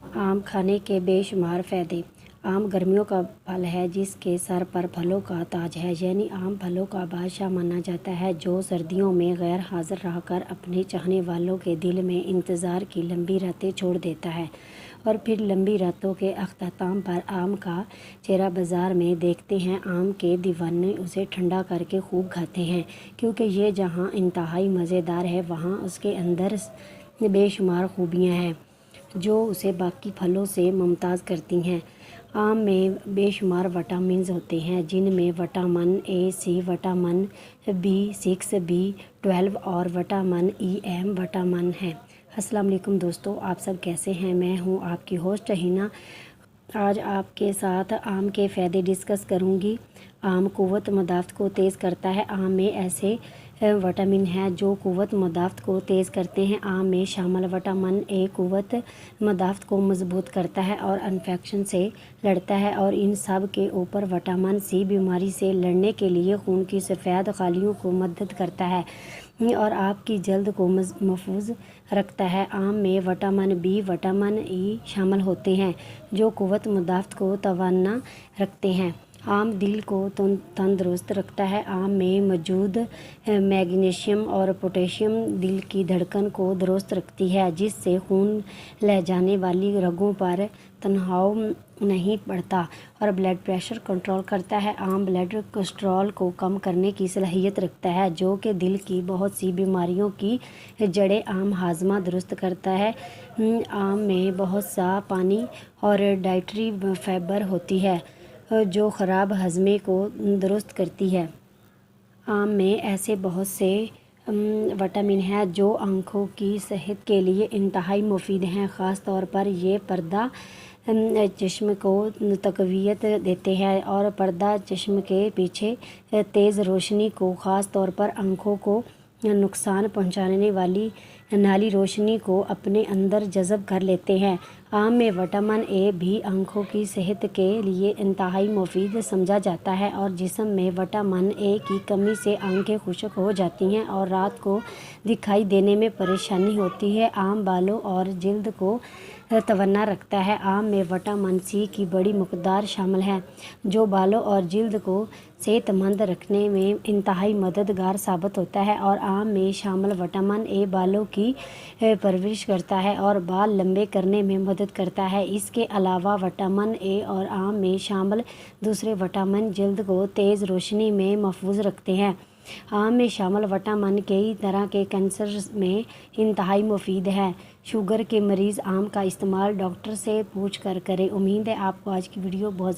आम खाने के बेशुमार फ़ायदे। आम गर्मियों का फल है जिसके सर पर फलों का ताज है, यानी आम फलों का बादशाह माना जाता है, जो सर्दियों में गैर हाजिर रहकर अपने चाहने वालों के दिल में इंतज़ार की लंबी रातें छोड़ देता है और फिर लंबी रातों के अख्ताम पर आम का चेहरा बाज़ार में देखते हैं। आम के दीवाने उसे ठंडा करके खूब खाते हैं, क्योंकि ये जहाँ इंतहाई मज़ेदार है वहाँ उसके अंदर बेशुमार खूबियाँ हैं जो उसे बाकी फलों से मुमताज़ करती हैं। आम में बेशुमार विटामिन्स होते हैं, जिनमें vitamin A, C, vitamin B6, B12 और विटामिन E, विटामिन है। अस्सलाम वालेकुम दोस्तों, आप सब कैसे हैं? मैं हूं आपकी होस्ट हिना। आज आपके साथ आम के फ़ायदे डिस्कस करूंगी। आम क़ुव्वत मदाफ़त को तेज़ करता है। आम में ऐसे विटामिन हैं जो क़ुव्वत मदाफ़त को तेज़ करते हैं। आम में शामिल विटामिन ए क़ुव्वत मदाफ़त को मज़बूत करता है और इन्फेक्शन से लड़ता है, और इन सब के ऊपर विटामिन सी बीमारी से लड़ने के लिए खून की सफ़ेद खालियों को मदद करता है और आपकी जल्द को महफूज रखता है। आम में विटामिन बी, विटामिन ई शामिल होते हैं जो क़ुव्वत मदाफ़त को तवाना रखते हैं। आम दिल को तंदुरुस्त रखता है। आम में मौजूद मैग्नीशियम और पोटेशियम दिल की धड़कन को दुरुस्त रखती है, जिससे खून ले जाने वाली रगों पर तनाव नहीं पड़ता और ब्लड प्रेशर कंट्रोल करता है। आम ब्लड कोलेस्ट्रॉल को कम करने की सलाहियत रखता है, जो कि दिल की बहुत सी बीमारियों की जड़ें। आम हाजमा दुरुस्त करता है। आम में बहुत सा पानी और डाइटरी फाइबर होती है जो ख़राब हज़मे को दुरुस्त करती है। आम में ऐसे बहुत से विटामिन हैं जो आँखों की सेहत के लिए इंतहाई मुफीद हैं। ख़ास तौर पर ये पर्दा चश्म को तक़वियत देते हैं और पर्दा चश्म के पीछे तेज़ रोशनी को, ख़ास तौर पर आँखों को नुकसान पहुँचाने वाली नाली रोशनी को अपने अंदर जज़ब कर लेते हैं। आम में विटामिन ए भी आँखों की सेहत के लिए इंतहाई मुफीद समझा जाता है, और जिस्म में विटामिन ए की कमी से आँखें खुश्क हो जाती हैं और रात को दिखाई देने में परेशानी होती है। आम बालों और जल्द को तवाना रखता है। आम में विटामिन सी की बड़ी मकदार शामिल है, जो बालों और जल्द को सेहतमंद रखने में इंतहाई मददगार साबित होता है, और आम में शामिल विटामिन ए बालों की परवरिश करता है और बाल लंबे करने में मदद करता है। इसके अलावा विटामिन ए और आम में शामिल दूसरे विटामिन जल्द को तेज़ रोशनी में महफूज रखते हैं। आम में शामिल विटामिन कई तरह के कैंसर में इंतहाई मुफीद है। शुगर के मरीज़ आम का इस्तेमाल डॉक्टर से पूछ कर करें। उम्मीद है आपको आज की वीडियो बहुत